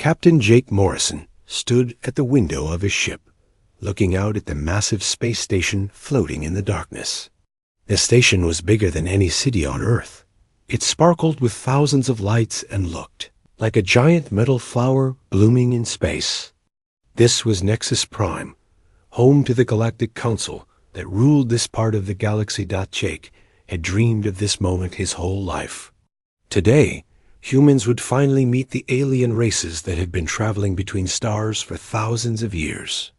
Captain Jake Morrison stood at the window of his ship, looking out at the massive space station floating in the darkness. The station was bigger than any city on Earth. It sparkled with thousands of lights and looked like a giant metal flower blooming in space. This was Nexus Prime, home to the Galactic Council that ruled this part of the galaxy. Jake had dreamed of this moment his whole life. Today, humans would finally meet the alien races that had been traveling between stars for thousands of years.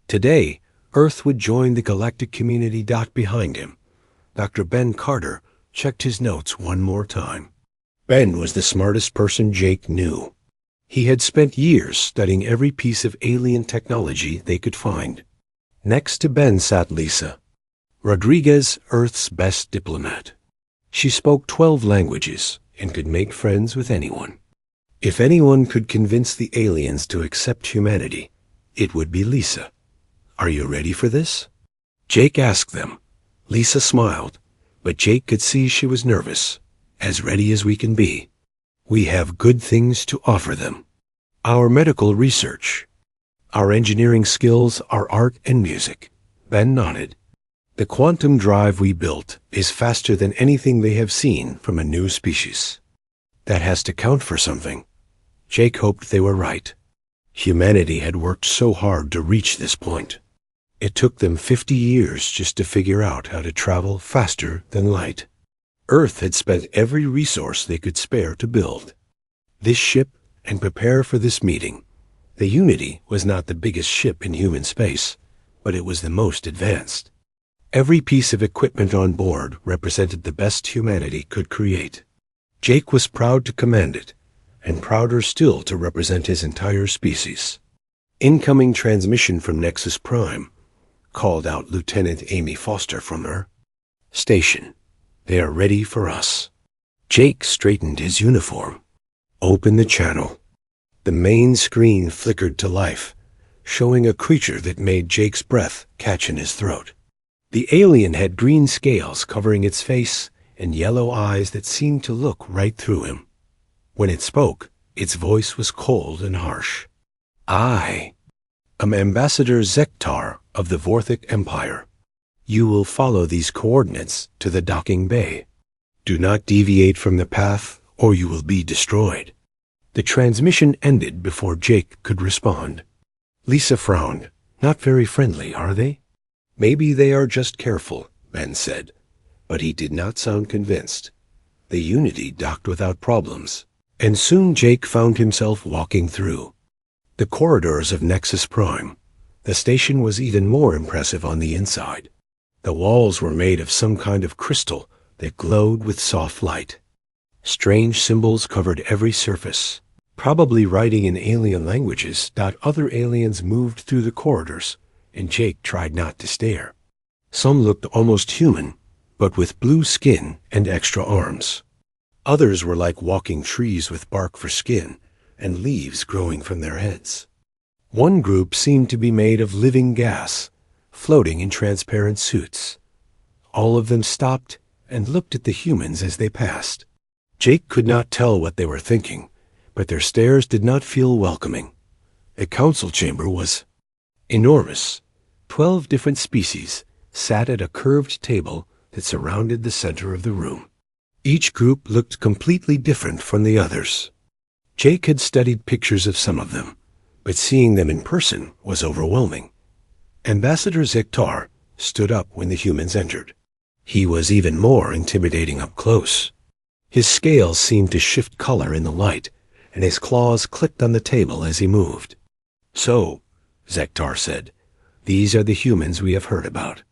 Today, Earth would join the galactic community. Behind him, Dr. Ben Carter checked his notes one more time. Ben was the smartest person Jake knew. He had spent years studying every piece of alien technology they could find. Next to Ben sat Lisa, Rodriguez, Earth's best diplomat. She spoke 12 languages and could make friends with anyone. If anyone could convince the aliens to accept humanity, it would be Lisa. "Are you ready for this?" Jake asked them. Lisa smiled, but Jake could see she was nervous. "As ready as we can be. We have good things to offer them. Our medical research, our engineering skills, our art and music." Ben nodded. "The quantum drive we built is faster than anything they have seen from a new species. That has to count for something." Jake hoped they were right. Humanity had worked so hard to reach this point. It took them 50 years just to figure out how to travel faster than light. Earth had spent every resource they could spare to build this ship and prepare for this meeting. The Unity was not the biggest ship in human space, but it was the most advanced. Every piece of equipment on board represented the best humanity could create. Jake was proud to command it, and prouder still to represent his entire species. Incoming transmission from Nexus Prime, called out Lieutenant Amy Foster from her station. "They are ready for us." Jake straightened his uniform. "Open the channel." The main screen flickered to life, showing a creature that made Jake's breath catch in his throat. The alien had green scales covering its face and yellow eyes that seemed to look right through him. When it spoke, its voice was cold and harsh. "I am Ambassador Zektar of the Vorthic Empire. You will follow these coordinates to the docking bay. Do not deviate from the path, or you will be destroyed." The transmission ended before Jake could respond. Lisa frowned. "Not very friendly, are they?" "Maybe they are just careful," Ben said, but he did not sound convinced. The Unity docked without problems, and soon Jake found himself walking through the corridors of Nexus Prime. The station was even more impressive on the inside. The walls were made of some kind of crystal that glowed with soft light. Strange symbols covered every surface, probably writing in alien languages. Other aliens moved through the corridors, and Jake tried not to stare. Some looked almost human, but with blue skin and extra arms. Others were like walking trees with bark for skin and leaves growing from their heads. One group seemed to be made of living gas, floating in transparent suits. All of them stopped and looked at the humans as they passed. Jake could not tell what they were thinking, but their stares did not feel welcoming. The council chamber was enormous. 12 different species sat at a curved table that surrounded the center of the room. Each group looked completely different from the others. Jake had studied pictures of some of them, but seeing them in person was overwhelming. Ambassador Zektar stood up when the humans entered. He was even more intimidating up close. His scales seemed to shift color in the light, and his claws clicked on the table as he moved. "So," Zektar said, "these are the humans we have heard about.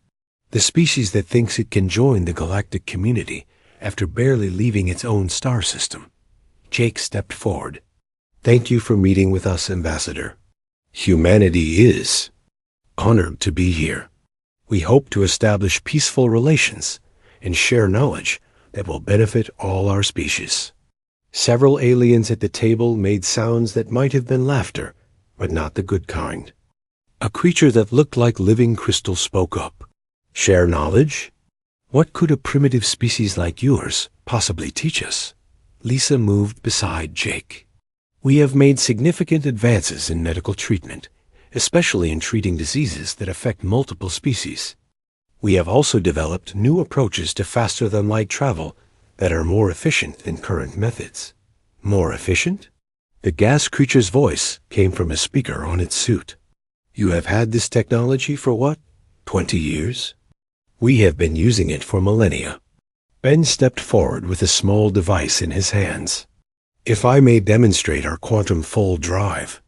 The species that thinks it can join the galactic community after barely leaving its own star system." Jake stepped forward. "Thank you for meeting with us, Ambassador. Humanity is honored to be here. We hope to establish peaceful relations and share knowledge that will benefit all our species." Several aliens at the table made sounds that might have been laughter, but not the good kind. A creature that looked like living crystal spoke up. "Share knowledge? What could a primitive species like yours possibly teach us?" Lisa moved beside Jake. We have made significant advances in medical treatment, especially in treating diseases that affect multiple species. We have also developed new approaches to faster-than-light travel that are more efficient than current methods. More efficient? The gas creature's voice came from a speaker on its suit. You have had this technology for what? 20 years? We have been using it for millennia. Ben stepped forward with a small device in his hands. If I may demonstrate our quantum fold drive.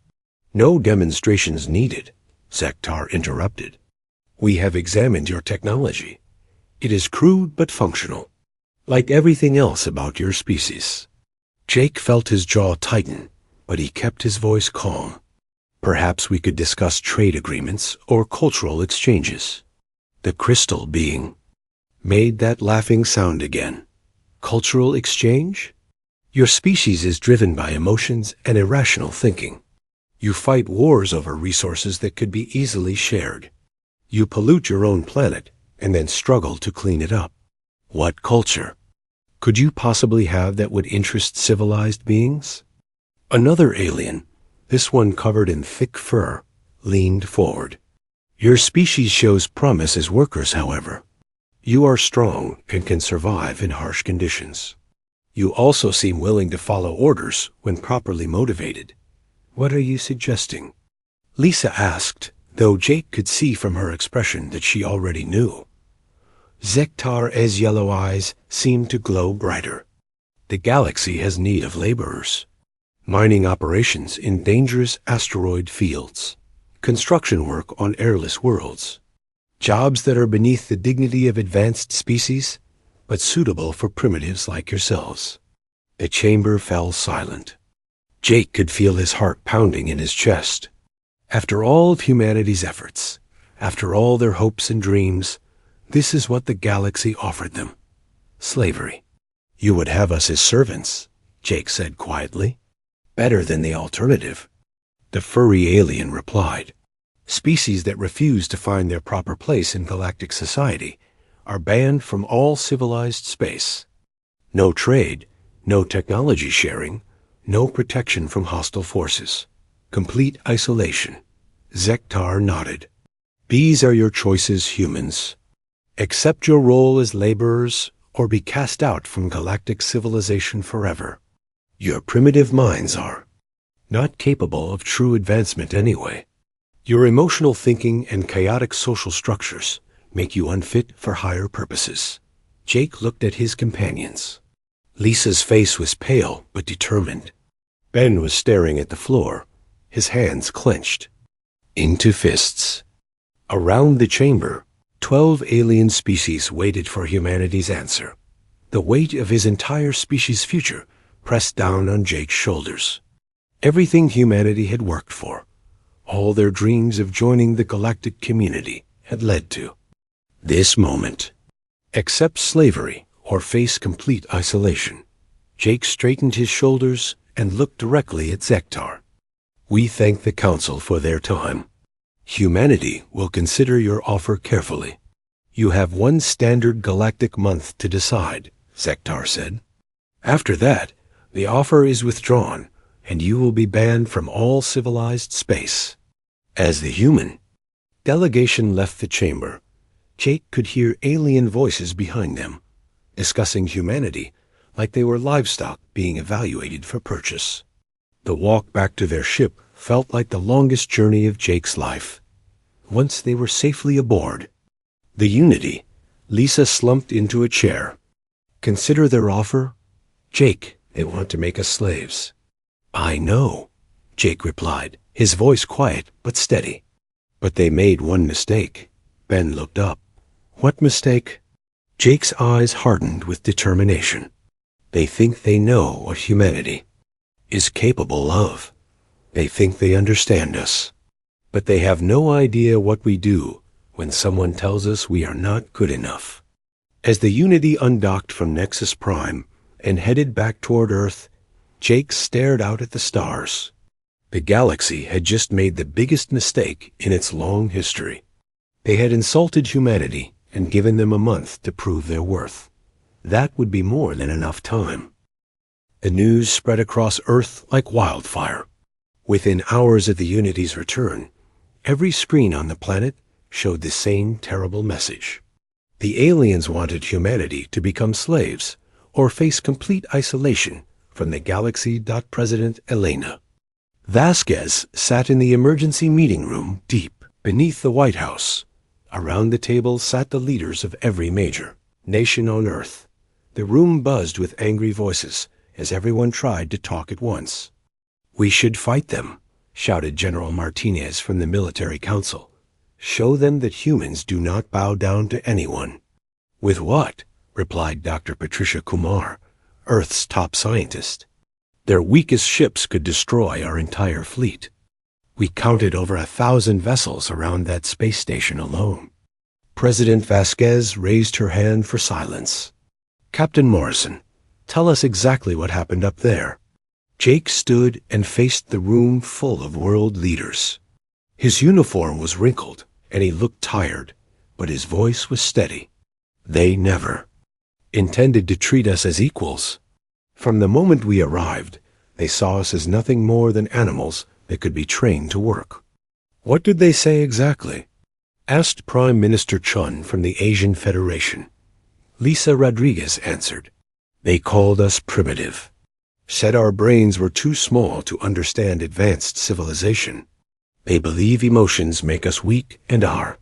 No demonstrations needed, Zektar interrupted. We have examined your technology. It is crude but functional, like everything else about your species. Jake felt his jaw tighten, but he kept his voice calm. Perhaps we could discuss trade agreements or cultural exchanges. The crystal being made that laughing sound again. Cultural exchange? Your species is driven by emotions and irrational thinking. You fight wars over resources that could be easily shared. You pollute your own planet and then struggle to clean it up. What culture could you possibly have that would interest civilized beings? Another alien, this one covered in thick fur, leaned forward. Your species shows promise as workers, however. You are strong and can survive in harsh conditions. You also seem willing to follow orders when properly motivated. What are you suggesting? Lisa asked, though Jake could see from her expression that she already knew. Zektar's yellow eyes seemed to glow brighter. The galaxy has need of laborers. Mining operations in dangerous asteroid fields. Construction work on airless worlds. Jobs that are beneath the dignity of advanced species, but suitable for primitives like yourselves. The chamber fell silent. Jake could feel his heart pounding in his chest. After all of humanity's efforts, after all their hopes and dreams, this is what the galaxy offered them. Slavery. You would have us as servants, Jake said quietly. Better than the alternative. The furry alien replied. Species that refuse to find their proper place in galactic society are banned from all civilized space. No trade, no technology sharing, no protection from hostile forces. Complete isolation. Zektar nodded. These are your choices, humans. Accept your role as laborers or be cast out from galactic civilization forever. Your primitive minds are not capable of true advancement anyway. Your emotional thinking and chaotic social structures make you unfit for higher purposes. Jake looked at his companions. Lisa's face was pale but determined. Ben was staring at the floor, his hands clenched into fists. Around the chamber, 12 alien species waited for humanity's answer. The weight of his entire species' future pressed down on Jake's shoulders. Everything humanity had worked for, all their dreams of joining the galactic community, had led to this moment. Accept slavery or face complete isolation. Jake straightened his shoulders and looked directly at Zektar. We thank the Council for their time. Humanity will consider your offer carefully. You have one standard galactic month to decide, Zektar said. After that, the offer is withdrawn, and you will be banned from all civilized space. As the human delegation left the chamber, Jake could hear alien voices behind them, discussing humanity like they were livestock being evaluated for purchase. The walk back to their ship felt like the longest journey of Jake's life. Once they were safely aboard the Unity, Lisa slumped into a chair. Consider their offer? Jake, they want to make us slaves. I know, Jake replied, his voice quiet but steady. But they made one mistake. Ben looked up. What mistake? Jake's eyes hardened with determination. They think they know what humanity is capable of. They think they understand us. But they have no idea what we do when someone tells us we are not good enough. As the Unity undocked from Nexus Prime and headed back toward Earth, Jake stared out at the stars. The galaxy had just made the biggest mistake in its long history. They had insulted humanity and given them a month to prove their worth. That would be more than enough time. The news spread across Earth like wildfire. Within hours of the Unity's return, every screen on the planet showed the same terrible message. The aliens wanted humanity to become slaves or face complete isolation from the galaxy. President Elena Vasquez sat in the emergency meeting room deep beneath the White House. Around the table sat the leaders of every major nation on Earth. The room buzzed with angry voices as everyone tried to talk at once. "We should fight them," shouted General Martinez from the military council. "Show them that humans do not bow down to anyone." "With what?" replied Dr. Patricia Kumar, Earth's top scientist. "Their weakest ships could destroy our entire fleet. We counted over 1,000 vessels around that space station alone." President Vasquez raised her hand for silence. "Captain Morrison, tell us exactly what happened up there." Jake stood and faced the room full of world leaders. His uniform was wrinkled, and he looked tired, but his voice was steady. "They never intended to treat us as equals. From the moment we arrived, they saw us as nothing more than animals that could be trained to work." "What did they say exactly?" asked Prime Minister Chun from the Asian Federation. Lisa Rodriguez answered. "They called us primitive, said our brains were too small to understand advanced civilization. They believe emotions make us weak and are.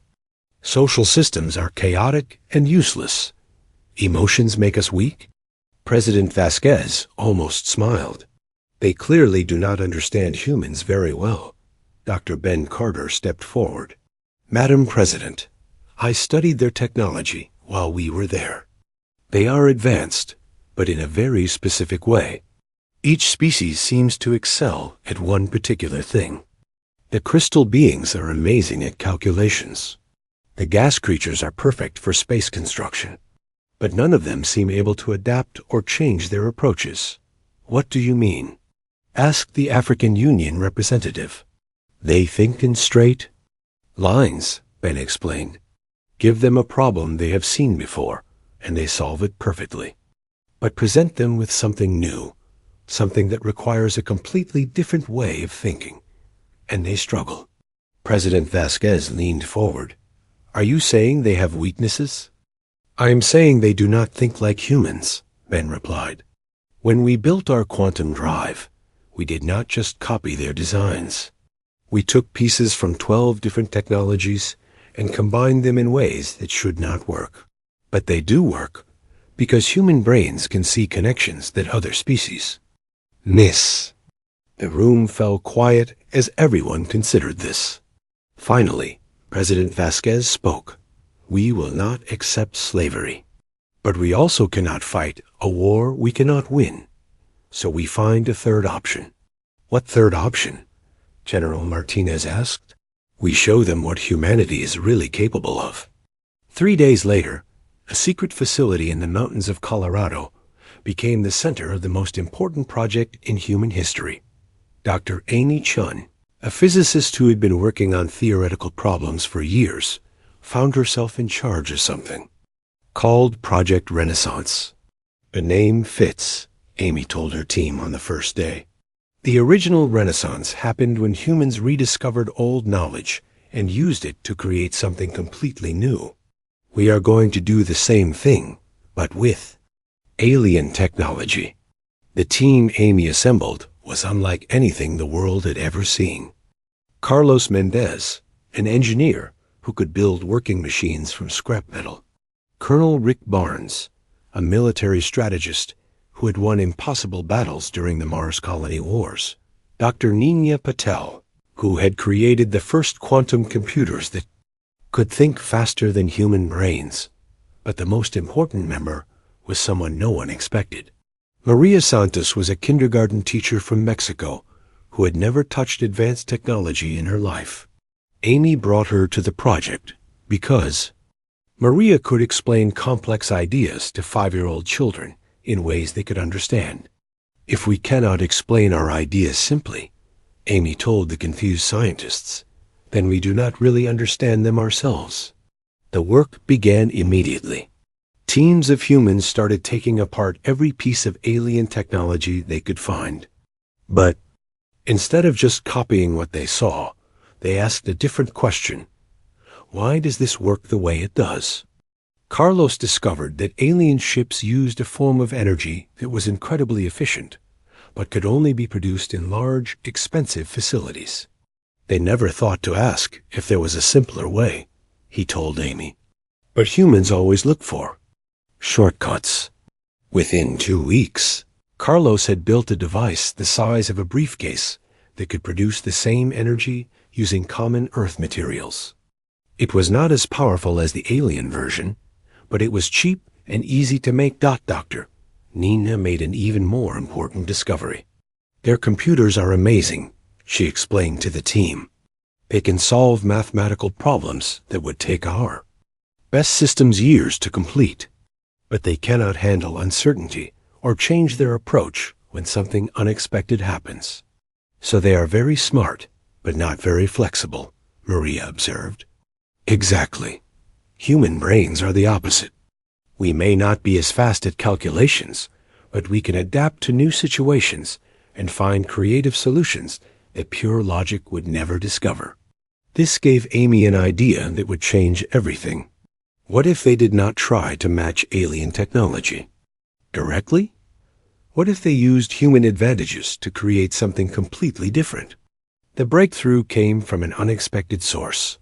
Social systems are chaotic and useless. Emotions make us weak?" President Vasquez almost smiled. "They clearly do not understand humans very well." Dr. Ben Carter stepped forward. "Madam President, I studied their technology while we were there. They are advanced, but in a very specific way. Each species seems to excel at one particular thing. The crystal beings are amazing at calculations. The gas creatures are perfect for space construction, but none of them seem able to adapt or change their approaches." "What do you mean?" asked the African Union representative. "They think in straight lines," Ben explained. "Give them a problem they have seen before, and they solve it perfectly. But present them with something new, something that requires a completely different way of thinking, and they struggle." President Vasquez leaned forward. "Are you saying they have weaknesses?" "I am saying they do not think like humans," Ben replied. "When we built our quantum drive, we did not just copy their designs. We took pieces from 12 different technologies and combined them in ways that should not work. But they do work, because human brains can see connections that other species miss." The room fell quiet as everyone considered this. Finally, President Vasquez spoke. "We will not accept slavery. But we also cannot fight a war we cannot win. So we find a third option." "What third option?" General Martinez asked. "We show them what humanity is really capable of." 3 days later, a secret facility in the mountains of Colorado became the center of the most important project in human history. Dr. Amy Chun, a physicist who had been working on theoretical problems for years, found herself in charge of something called Project Renaissance. "The name fits," Amy told her team on the first day. The original Renaissance happened when humans rediscovered old knowledge and used it to create something completely new. We are going to do the same thing, but with alien technology. The team Amy assembled was unlike anything the world had ever seen. Carlos Mendez, an engineer who could build working machines from scrap metal. Colonel Rick Barnes, a military strategist who had won impossible battles during the Mars Colony Wars. Dr. Nina Patel, who had created the first quantum computers that could think faster than human brains. But the most important member was someone no one expected. Maria Santos was a kindergarten teacher from Mexico who had never touched advanced technology in her life. Amy brought her to the project because Maria could explain complex ideas to 5-year-old children in ways they could understand. "If we cannot explain our ideas simply," Amy told the confused scientists, "then we do not really understand them ourselves." The work began immediately. Teams of humans started taking apart every piece of alien technology they could find. But instead of just copying what they saw, they asked a different question. Why does this work the way it does? Carlos discovered that alien ships used a form of energy that was incredibly efficient, but could only be produced in large, expensive facilities. They never thought to ask if there was a simpler way, he told Amy. But humans always look for shortcuts. Within 2 weeks, Carlos had built a device the size of a briefcase that could produce the same energy using common Earth materials. It was not as powerful as the alien version, but it was cheap and easy to make. Doctor Nina made an even more important discovery. Their computers are amazing, she explained to the team. They can solve mathematical problems that would take our best systems years to complete. But they cannot handle uncertainty or change their approach when something unexpected happens. So they are very smart, but not very flexible, Maria observed. Exactly. Human brains are the opposite. We may not be as fast at calculations, but we can adapt to new situations and find creative solutions that pure logic would never discover. This gave Amy an idea that would change everything. What if they did not try to match alien technology directly? What if they used human advantages to create something completely different? The breakthrough came from an unexpected source.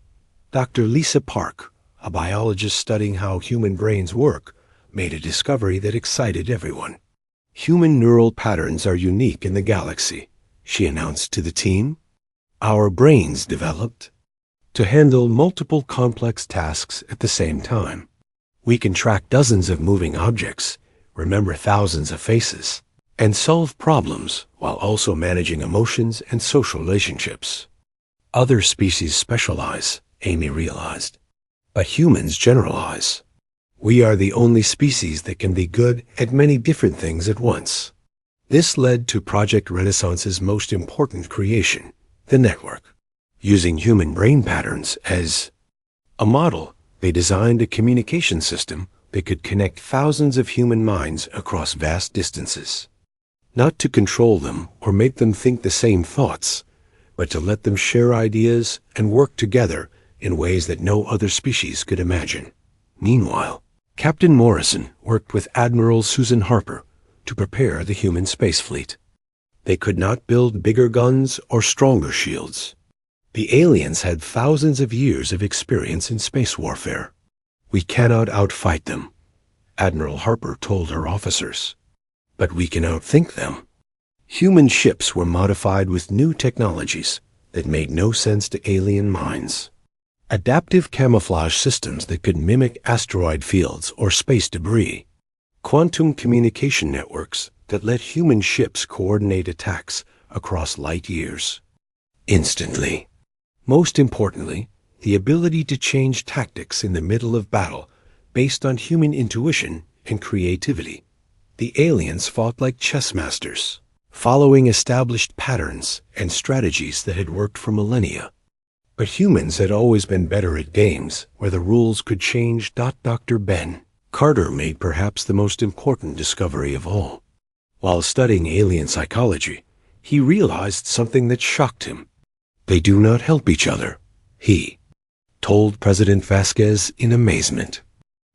Dr. Lisa Park, a biologist studying how human brains work, made a discovery that excited everyone. Human neural patterns are unique in the galaxy, she announced to the team. Our brains developed to handle multiple complex tasks at the same time. We can track dozens of moving objects, remember thousands of faces, and solve problems while also managing emotions and social relationships. Other species specialize, Amy realized, but humans generalize. We are the only species that can be good at many different things at once. This led to Project Renaissance's most important creation, the network. Using human brain patterns as a model, they designed a communication system that could connect thousands of human minds across vast distances. Not to control them or make them think the same thoughts, but to let them share ideas and work together in ways that no other species could imagine. Meanwhile, Captain Morrison worked with Admiral Susan Harper to prepare the human space fleet. They could not build bigger guns or stronger shields. The aliens had thousands of years of experience in space warfare. We cannot outfight them, Admiral Harper told her officers. But we can outthink them. Human ships were modified with new technologies that made no sense to alien minds. Adaptive camouflage systems that could mimic asteroid fields or space debris. Quantum communication networks that let human ships coordinate attacks across light years. Instantly. Most importantly, the ability to change tactics in the middle of battle based on human intuition and creativity. The aliens fought like chess masters, following established patterns and strategies that had worked for millennia. But humans had always been better at games where the rules could change. Dr. Ben Carter made perhaps the most important discovery of all. While studying alien psychology, he realized something that shocked him. They do not help each other, he told President Vasquez in amazement.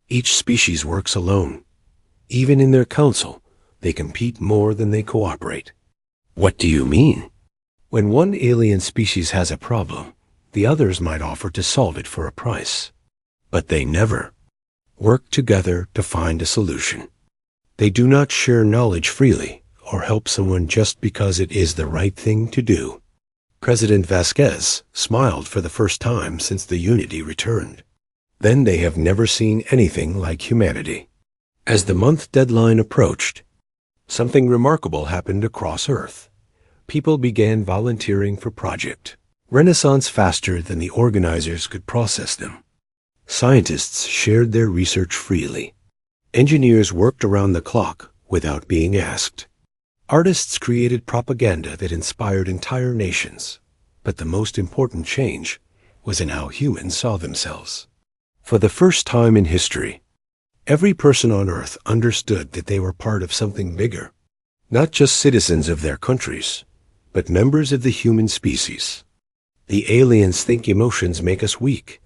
Each species works alone. Even in their council, they compete more than they cooperate. What do you mean? When one alien species has a problem, the others might offer to solve it for a price. But they never work together to find a solution. They do not share knowledge freely or help someone just because it is the right thing to do. President Vasquez smiled for the first time since the Unity returned. Then they have never seen anything like humanity. As the month deadline approached, something remarkable happened across Earth. People began volunteering for Project Renaissance faster than the organizers could process them. Scientists shared their research freely. Engineers worked around the clock without being asked. Artists created propaganda that inspired entire nations. But the most important change was in how humans saw themselves. For the first time in history, Every person on Earth understood that they were part of something bigger, not just citizens of their countries, but members of the human species. The aliens think emotions make us weak,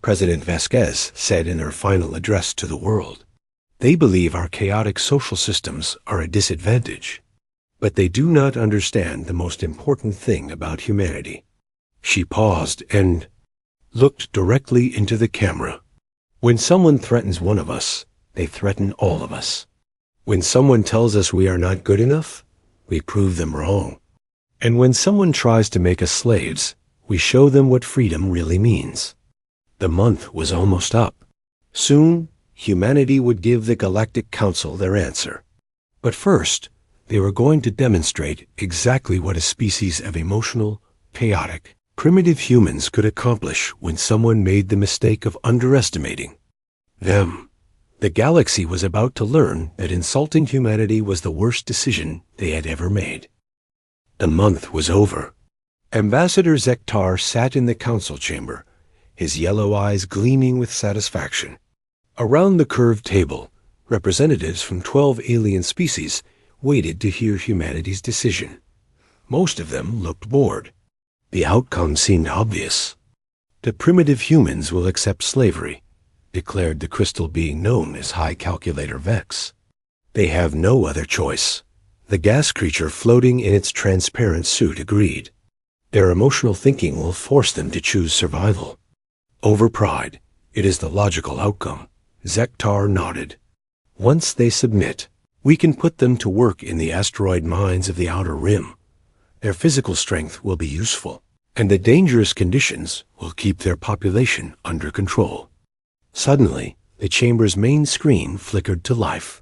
President Vasquez said in her final address to the world. They believe our chaotic social systems are a disadvantage, but they do not understand the most important thing about humanity. She paused and looked directly into the camera. When someone threatens one of us, they threaten all of us. When someone tells us we are not good enough, we prove them wrong. And when someone tries to make us slaves, we show them what freedom really means. The month was almost up. Soon, humanity would give the Galactic Council their answer. But first, they were going to demonstrate exactly what a species of emotional, chaotic, primitive humans could accomplish when someone made the mistake of underestimating them. The galaxy was about to learn that insulting humanity was the worst decision they had ever made. The month was over. Ambassador Zektar sat in the council chamber, his yellow eyes gleaming with satisfaction. Around the curved table, representatives from 12 alien species waited to hear humanity's decision. Most of them looked bored. The outcome seemed obvious. The primitive humans will accept slavery, declared the crystal being known as High Calculator Vex. They have no other choice. The gas creature floating in its transparent suit agreed. Their emotional thinking will force them to choose survival. Over pride, it is the logical outcome. Zektar nodded. Once they submit, we can put them to work in the asteroid mines of the Outer Rim. Their physical strength will be useful, and the dangerous conditions will keep their population under control. Suddenly, the chamber's main screen flickered to life.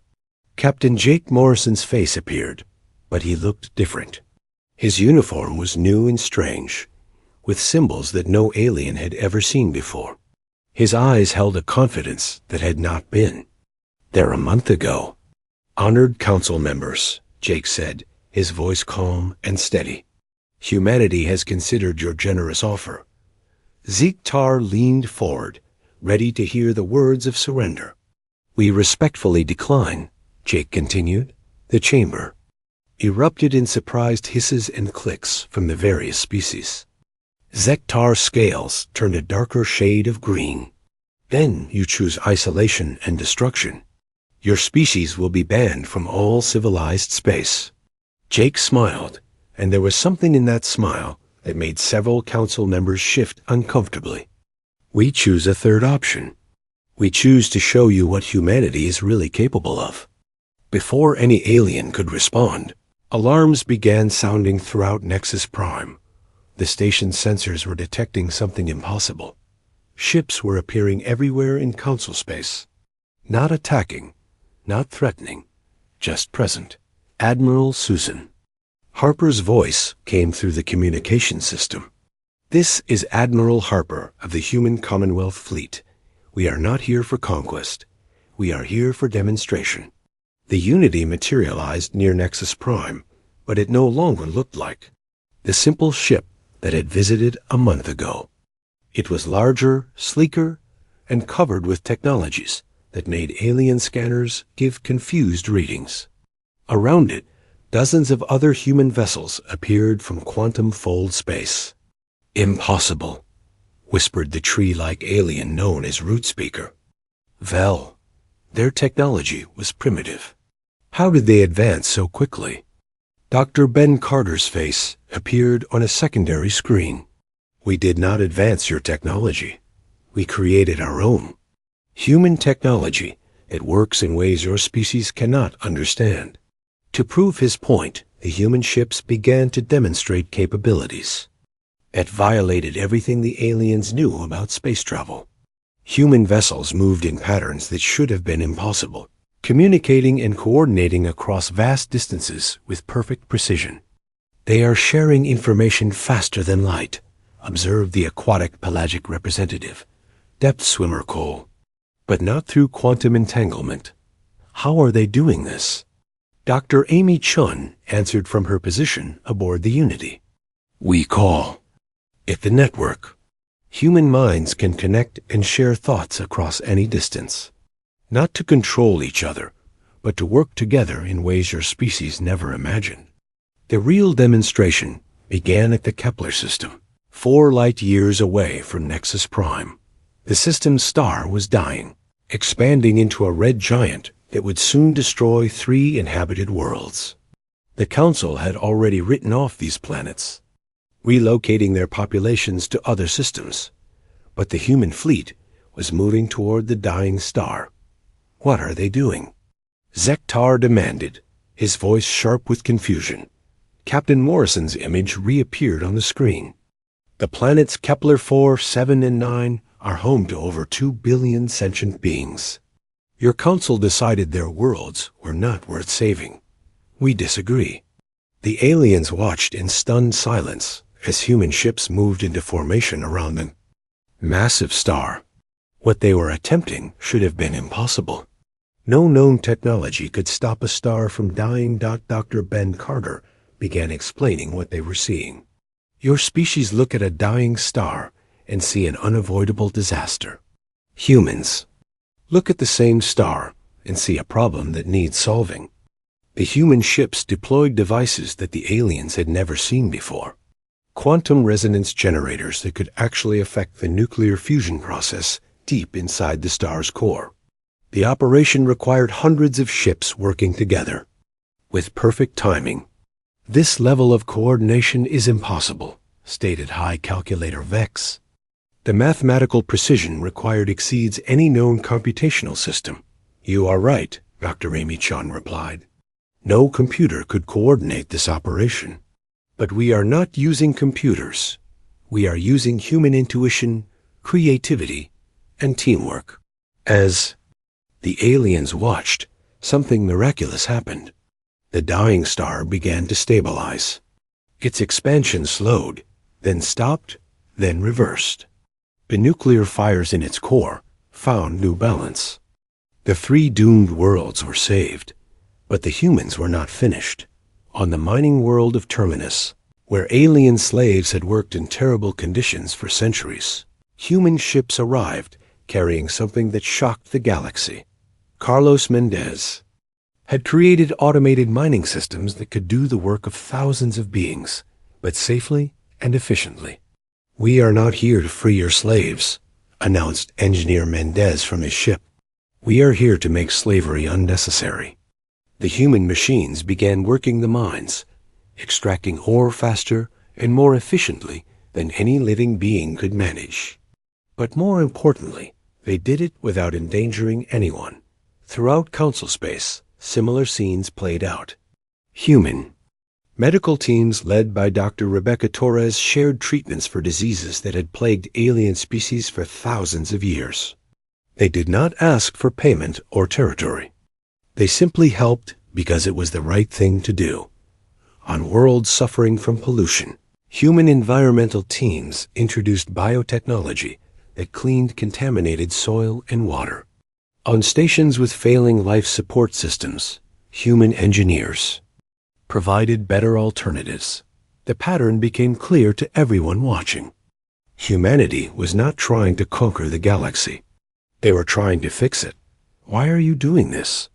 Captain Jake Morrison's face appeared, but he looked different. His uniform was new and strange, with symbols that no alien had ever seen before. His eyes held a confidence that had not been there a month ago. "Honored council members," Jake said, his voice calm and steady. "Humanity has considered your generous offer." Zektar leaned forward, ready to hear the words of surrender. "We respectfully decline," Jake continued. The chamber erupted in surprised hisses and clicks from the various species. Zektar's scales turned a darker shade of green. "Then you choose isolation and destruction. Your species will be banned from all civilized space." Jake smiled, and there was something in that smile that made several council members shift uncomfortably. "We choose a third option. We choose to show you what humanity is really capable of." Before any alien could respond, alarms began sounding throughout Nexus Prime. The station's sensors were detecting something impossible. Ships were appearing everywhere in council space. Not attacking, not threatening, just present. Admiral Susan. Harper's voice came through the communication system. "This is Admiral Harper of the Human Commonwealth Fleet. We are not here for conquest. We are here for demonstration." The Unity materialized near Nexus Prime, but it no longer looked like the simple ship that had visited a month ago. It was larger, sleeker, and covered with technologies that made alien scanners give confused readings. Around it, dozens of other human vessels appeared from quantum-fold space. "Impossible," whispered the tree-like alien known as Root Speaker. "Vel, their technology was primitive. How did they advance so quickly?" Dr. Ben Carter's face appeared on a secondary screen. "We did not advance your technology. We created our own. Human technology. It works in ways your species cannot understand." To prove his point, the human ships began to demonstrate capabilities. It violated everything the aliens knew about space travel. Human vessels moved in patterns that should have been impossible, communicating and coordinating across vast distances with perfect precision. "They are sharing information faster than light," observed the aquatic pelagic representative, depth swimmer Cole. "But not through quantum entanglement. How are they doing this?" Dr. Amy Chun answered from her position aboard the Unity. "We call it the network. Human minds can connect and share thoughts across any distance. Not to control each other, but to work together in ways your species never imagined. The real demonstration began at the Kepler system, 4 light years away from Nexus Prime. The system's star was dying, expanding into a red giant that would soon destroy 3 inhabited worlds. The Council had already written off these planets, relocating their populations to other systems, but the human fleet was moving toward the dying star. What are they doing? Zektar demanded, his voice sharp with confusion. Captain Morrison's image reappeared on the screen. The planets Kepler 4, 7, and 9 are home to over 2 billion sentient beings. Your council decided their worlds were not worth saving. We disagree. The aliens watched in stunned silence as human ships moved into formation around them. Massive star. What they were attempting should have been impossible. No known technology could stop a star from dying. Dr. Ben Carter began explaining what they were seeing. Your species look at a dying star and see an unavoidable disaster. Humans look at the same star and see a problem that needs solving. The human ships deployed devices that the aliens had never seen before. Quantum resonance generators that could actually affect the nuclear fusion process deep inside the star's core. The operation required hundreds of ships working together, with perfect timing. This level of coordination is impossible, stated High Calculator Vex. The mathematical precision required exceeds any known computational system. You are right, Dr. Amy Chan replied. No computer could coordinate this operation. But we are not using computers. We are using human intuition, creativity, and teamwork. As the aliens watched, something miraculous happened. The dying star began to stabilize. Its expansion slowed, then stopped, then reversed. The nuclear fires in its core found new balance. The 3 doomed worlds were saved, but the humans were not finished. On the mining world of Terminus, where alien slaves had worked in terrible conditions for centuries, human ships arrived carrying something that shocked the galaxy. Carlos Mendez had created automated mining systems that could do the work of thousands of beings, but safely and efficiently. We are not here to free your slaves, announced Engineer Mendez from his ship. We are here to make slavery unnecessary. The human machines began working the mines, extracting ore faster and more efficiently than any living being could manage. But more importantly, they did it without endangering anyone. Throughout Council space, similar scenes played out. Human. Medical teams led by Dr. Rebecca Torres shared treatments for diseases that had plagued alien species for thousands of years. They did not ask for payment or territory. They simply helped because it was the right thing to do. On worlds suffering from pollution, human environmental teams introduced biotechnology that cleaned contaminated soil and water. On stations with failing life support systems, human engineers provided better alternatives. The pattern became clear to everyone watching. Humanity was not trying to conquer the galaxy. They were trying to fix it. Why are you doing this?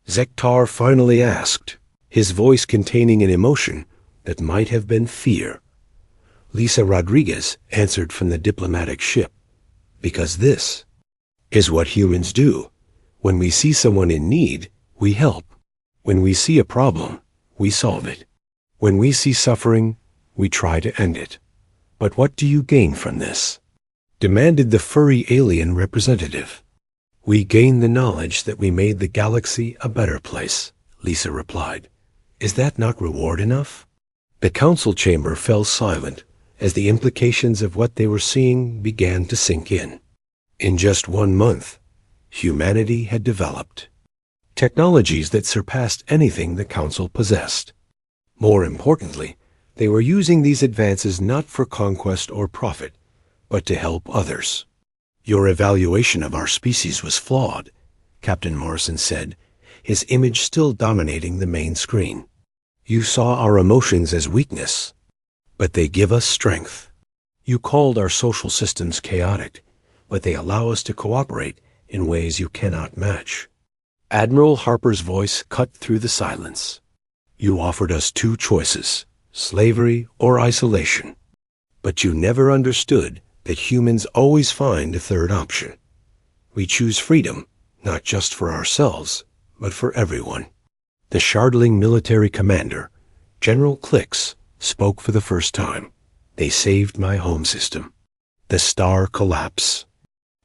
Zektar finally asked, his voice containing an emotion that might have been fear. Lisa Rodriguez answered from the diplomatic ship, because this is what humans do. When we see someone in need, we help. When we see a problem, we solve it. When we see suffering, we try to end it. But what do you gain from this? Demanded the furry alien representative. We gain the knowledge that we made the galaxy a better place, Lisa replied. Is that not reward enough? The council chamber fell silent as the implications of what they were seeing began to sink in. In just 1 month, humanity had developed technologies that surpassed anything the Council possessed. More importantly, they were using these advances not for conquest or profit, but to help others. Your evaluation of our species was flawed, Captain Morrison said, his image still dominating the main screen. You saw our emotions as weakness, but they give us strength. You called our social systems chaotic, but they allow us to cooperate in ways you cannot match. Admiral Harper's voice cut through the silence. You offered us two choices, slavery or isolation. But you never understood that humans always find a third option. We choose freedom, not just for ourselves, but for everyone. The Shardling military commander, General Klix, spoke for the first time. They saved my home system. The star collapse.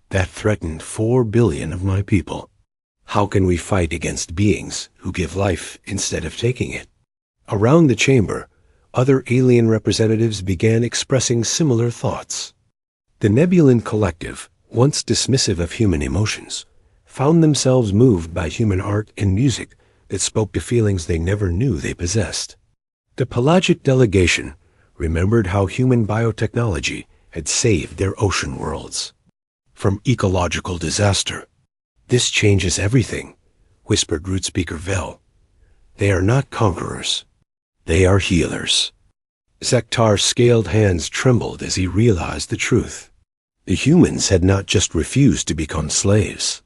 That threatened 4 billion of my people. How can we fight against beings who give life instead of taking it? Around the chamber, other alien representatives began expressing similar thoughts. The Nebulan Collective, once dismissive of human emotions, found themselves moved by human art and music that spoke to feelings they never knew they possessed. The pelagic delegation remembered how human biotechnology had saved their ocean worlds from ecological disaster. This changes everything, whispered Root Speaker Vel. They are not conquerors. They are healers. Zektar's scaled hands trembled as he realized the truth. The humans had not just refused to become slaves.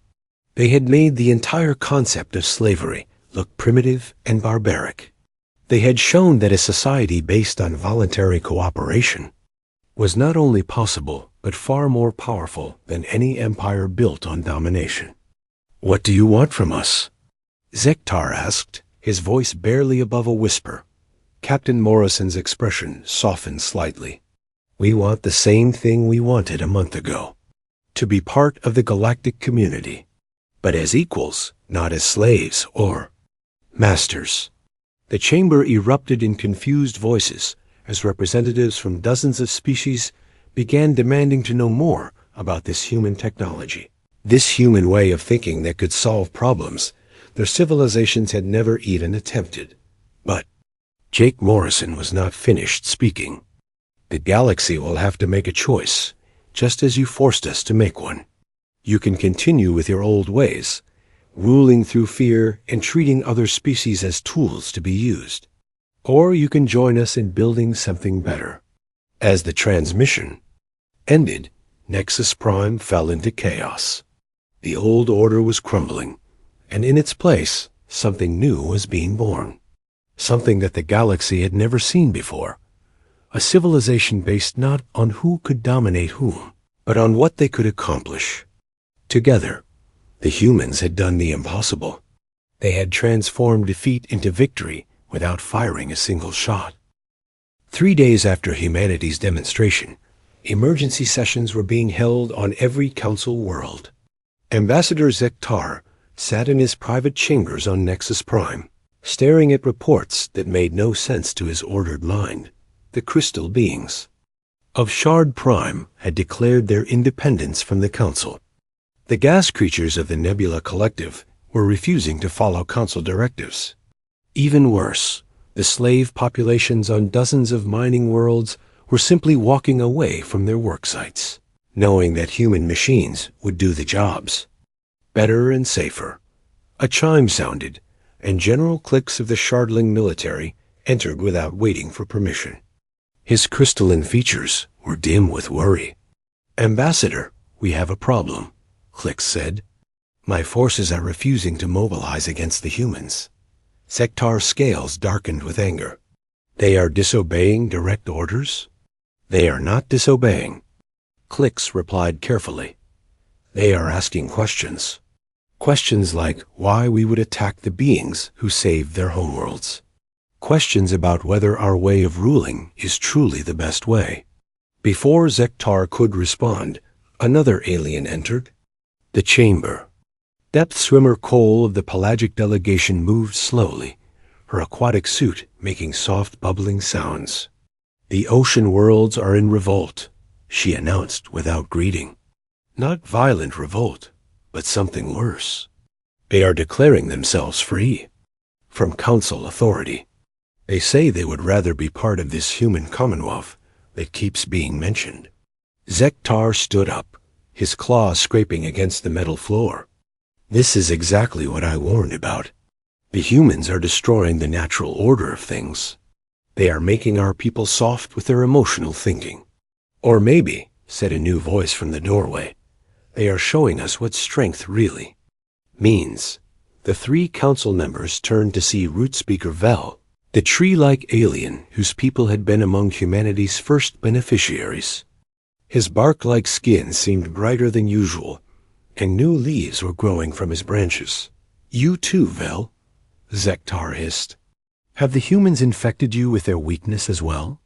They had made the entire concept of slavery look primitive and barbaric. They had shown that a society based on voluntary cooperation was not only possible, but far more powerful than any empire built on domination. What do you want from us? Zektar asked, his voice barely above a whisper. Captain Morrison's expression softened slightly. We want the same thing we wanted a month ago. To be part of the galactic community, but as equals, not as slaves or masters. The chamber erupted in confused voices as representatives from dozens of species began demanding to know more about this human technology. This human way of thinking that could solve problems their civilizations had never even attempted. But Jake Morrison was not finished speaking. The galaxy will have to make a choice, just as you forced us to make one. You can continue with your old ways, ruling through fear and treating other species as tools to be used. Or you can join us in building something better. As the transmission ended, Nexus Prime fell into chaos. The old order was crumbling, and in its place, something new was being born. Something that the galaxy had never seen before. A civilization based not on who could dominate whom, but on what they could accomplish. Together, the humans had done the impossible. They had transformed defeat into victory without firing a single shot. 3 days after humanity's demonstration, emergency sessions were being held on every council world. Ambassador Zektar sat in his private chambers on Nexus Prime, staring at reports that made no sense to his ordered mind. The crystal beings of Shard Prime had declared their independence from the Council. The gas creatures of the Nebula Collective were refusing to follow Council directives. Even worse, the slave populations on dozens of mining worlds were simply walking away from their work sites, knowing that human machines would do the jobs. Better and safer. A chime sounded, and General Klix of the Shardling military entered without waiting for permission. His crystalline features were dim with worry. Ambassador, we have a problem, Klix said. My forces are refusing to mobilize against the humans. Zektar's scales darkened with anger. They are disobeying direct orders? They are not disobeying. Klix replied carefully. They are asking questions. Questions like why we would attack the beings who saved their homeworlds. Questions about whether our way of ruling is truly the best way. Before Zektar could respond, another alien entered. The chamber. Depth swimmer Cole of the pelagic delegation moved slowly, her aquatic suit making soft bubbling sounds. The ocean worlds are in revolt, she announced without greeting. Not violent revolt, but something worse. They are declaring themselves free from council authority. They say they would rather be part of this human commonwealth that keeps being mentioned. Zektar stood up, his claws scraping against the metal floor. This is exactly what I warned about. The humans are destroying the natural order of things. They are making our people soft with their emotional thinking. Or maybe, said a new voice from the doorway, They are showing us what strength really means. The three council members turned to see Root Speaker Vel, the tree-like alien whose people had been among humanity's first beneficiaries. His bark-like skin seemed brighter than usual, and new leaves were growing from his branches. "You too, Vel," Zektar hissed. "Have the humans infected you with their weakness as well?"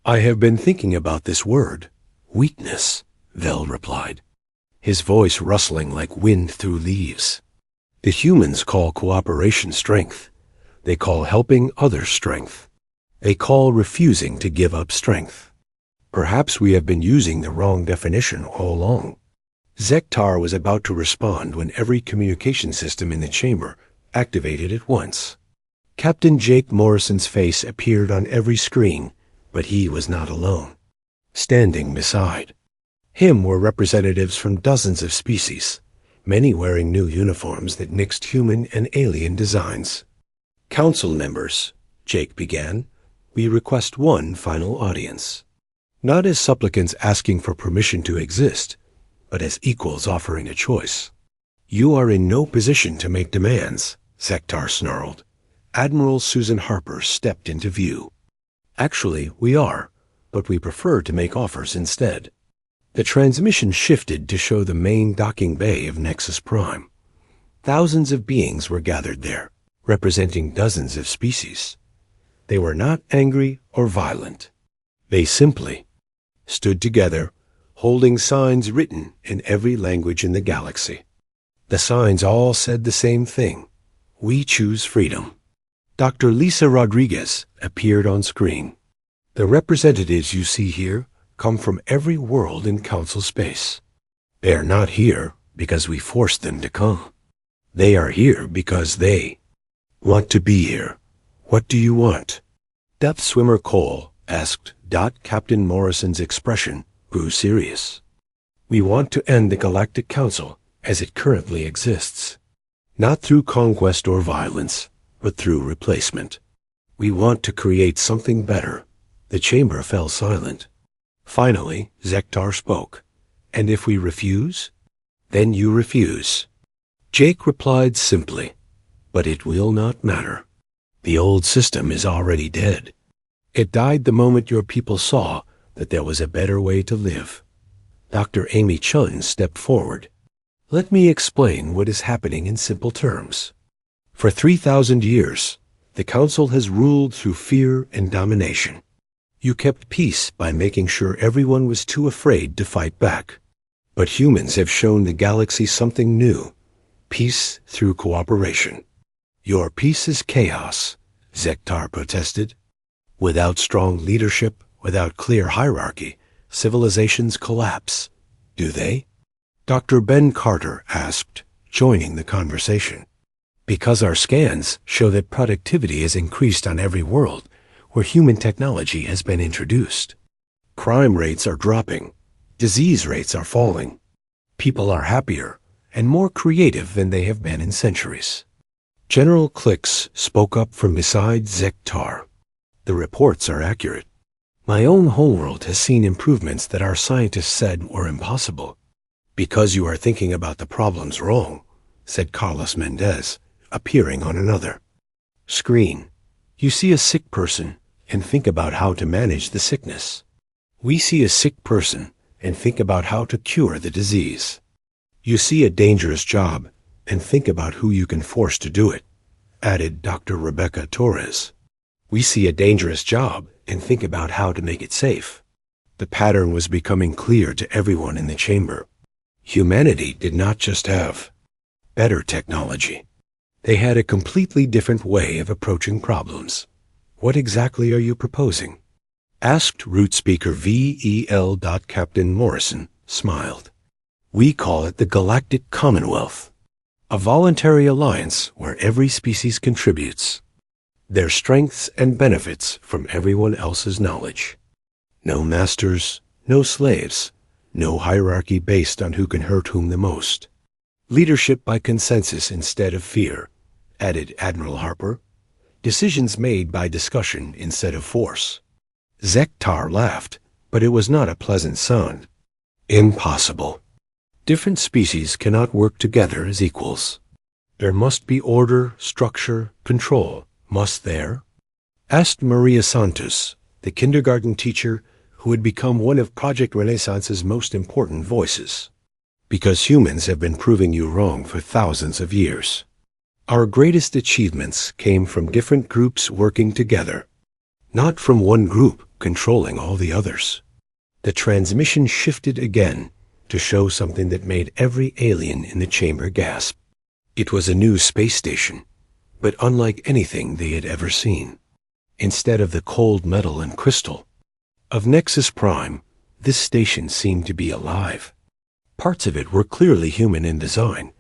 "I have been thinking about this word, weakness," Vel replied, his voice rustling like wind through leaves. "The humans call cooperation strength. They call helping others strength. They call refusing to give up strength. Perhaps we have been using the wrong definition all along." Zektar was about to respond when every communication system in the chamber activated at once. Captain Jake Morrison's face appeared on every screen, but he was not alone. Standing beside him were representatives from dozens of species, many wearing new uniforms that mixed human and alien designs. "Council members," Jake began, "we request one final audience. Not as supplicants asking for permission to exist, but as equals offering a choice." "You are in no position to make demands," Zektar snarled. Admiral Susan Harper stepped into view. "Actually, we are, but we prefer to make offers instead." The transmission shifted to show the main docking bay of Nexus Prime. Thousands of beings were gathered there, representing dozens of species. They were not angry or violent. They simply stood together, holding signs written in every language in the galaxy. The signs all said the same thing: "We choose freedom." Dr. Lisa Rodriguez appeared on screen. "The representatives you see here come from every world in Council space. They are not here because we forced them to come. They are here because they want to be here. What do you want?" Depth Swimmer Cole asked. Captain Morrison's expression grew serious. "We want to end the Galactic Council as it currently exists. Not through conquest or violence, but through replacement. We want to create something better." The chamber fell silent. Finally, Zektar spoke. "And if we refuse?" "Then you refuse." Jake replied simply, "But it will not matter. The old system is already dead. It died the moment your people saw that there was a better way to live." Dr. Amy Chun stepped forward. "Let me explain what is happening in simple terms. For 3,000 years, the Council has ruled through fear and domination. You kept peace by making sure everyone was too afraid to fight back. But humans have shown the galaxy something new: peace through cooperation." "Your peace is chaos," Zektar protested. "Without strong leadership, without clear hierarchy, civilizations collapse. Do they?" Dr. Ben Carter asked, joining the conversation. "Because our scans show that productivity has increased on every world where human technology has been introduced. Crime rates are dropping. Disease rates are falling. People are happier and more creative than they have been in centuries." General Klix spoke up from beside Zektar. "The reports are accurate. My own homeworld has seen improvements that our scientists said were impossible." "Because you are thinking about the problems wrong," said Carlos Mendez, appearing on another screen. "You see a sick person and think about how to manage the sickness. We see a sick person and think about how to cure the disease. You see a dangerous job and think about who you can force to do it," added Dr. Rebecca Torres. "We see a dangerous job and think about how to make it safe." The pattern was becoming clear to everyone in the chamber. Humanity did not just have better technology. They had a completely different way of approaching problems. "What exactly are you proposing?" asked Root Speaker VEL. Captain Morrison smiled. "We call it the Galactic Commonwealth, a voluntary alliance where every species contributes their strengths and benefits from everyone else's knowledge. No masters, no slaves, no hierarchy based on who can hurt whom the most. Leadership by consensus instead of fear," added Admiral Harper. "Decisions made by discussion instead of force." Zektar laughed, but it was not a pleasant sound. "Impossible." Different species cannot work together as equals. There must be order, structure, control, must there? Asked Maria Santos, the kindergarten teacher who had become one of Project Renaissance's most important voices. Because humans have been proving you wrong for thousands of years. Our greatest achievements came from different groups working together, not from one group controlling all the others. The transmission shifted again to show something that made every alien in the chamber gasp. It was a new space station, but unlike anything they had ever seen. Instead of the cold metal and crystal of Nexus Prime, this station seemed to be alive. Parts of it were clearly human in design,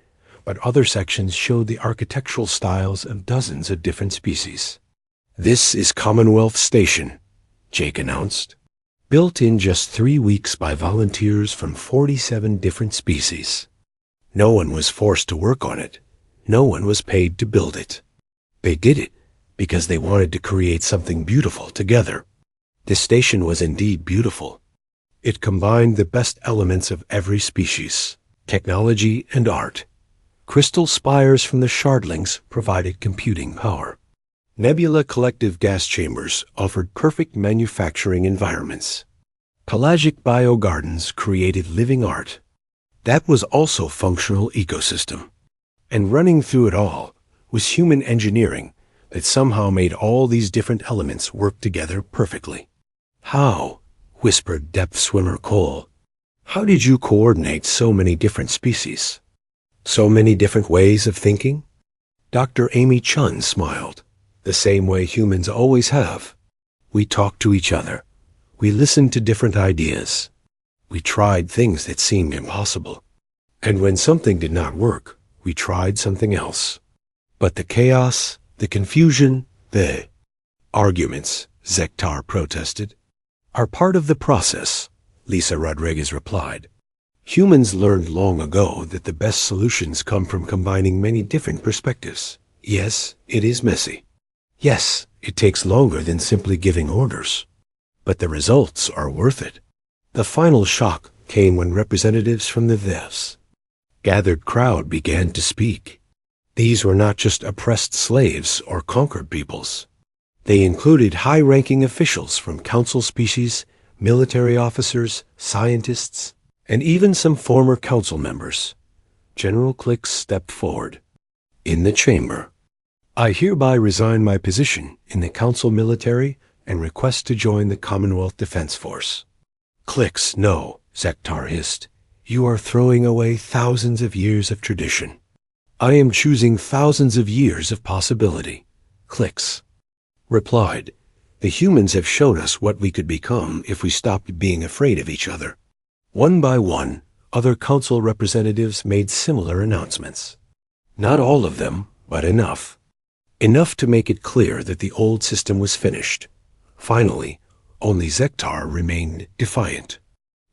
but other sections showed the architectural styles of dozens of different species. This is Commonwealth Station, Jake announced. Built in just 3 weeks by volunteers from 47 different species. No one was forced to work on it. No one was paid to build it. They did it because they wanted to create something beautiful together. The station was indeed beautiful. It combined the best elements of every species, technology and art. Crystal spires from the shardlings provided computing power. Nebula collective gas chambers offered perfect manufacturing environments. Pelagic biogardens created living art. That was also functional ecosystem. And running through it all was human engineering that somehow made all these different elements work together perfectly. How? Whispered depth swimmer Cole. How did you coordinate so many different species? So many different ways of thinking? Dr. Amy Chun smiled. The same way humans always have. We talked to each other. We listened to different ideas. We tried things that seemed impossible. And when something did not work, we tried something else. But the chaos, the confusion, the arguments, Zektar protested, are part of the process, Lisa Rodriguez replied. Humans learned long ago that the best solutions come from combining many different perspectives. Yes, it is messy. Yes, it takes longer than simply giving orders. But the results are worth it. The final shock came when representatives from the this gathered crowd began to speak. These were not just oppressed slaves or conquered peoples. They included high-ranking officials from council species, military officers, scientists, and even some former council members. General Clix stepped forward. In the chamber, I hereby resign my position in the council military and request to join the Commonwealth Defense Force. Clix, no, Zektar hissed. You are throwing away thousands of years of tradition. I am choosing thousands of years of possibility. Clix replied. The humans have shown us what we could become if we stopped being afraid of each other. One by one, other council representatives made similar announcements. Not all of them, but enough. Enough to make it clear that the old system was finished. Finally, only Zektar remained defiant.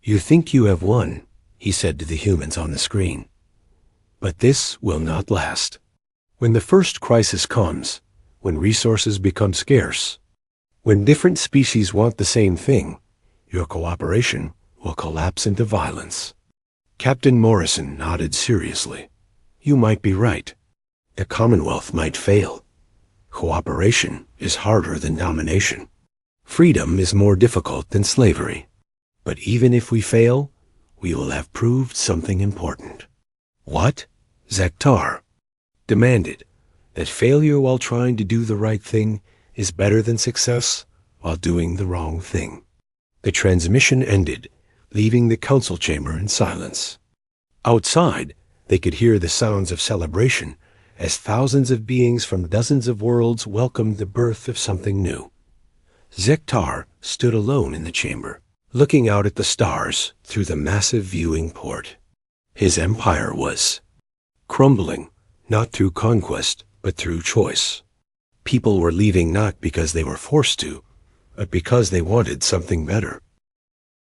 You think you have won, he said to the humans on the screen. But this will not last. When the first crisis comes, when resources become scarce, when different species want the same thing, your cooperation will collapse into violence. Captain Morrison nodded seriously. You might be right. The Commonwealth might fail. Cooperation is harder than domination. Freedom is more difficult than slavery. But even if we fail, we will have proved something important. What? Zektar demanded that failure while trying to do the right thing is better than success while doing the wrong thing. The transmission ended, leaving the council chamber in silence. Outside, they could hear the sounds of celebration as thousands of beings from dozens of worlds welcomed the birth of something new. Zektar stood alone in the chamber, looking out at the stars through the massive viewing port. His empire was crumbling, not through conquest, but through choice. People were leaving not because they were forced to, but because they wanted something better.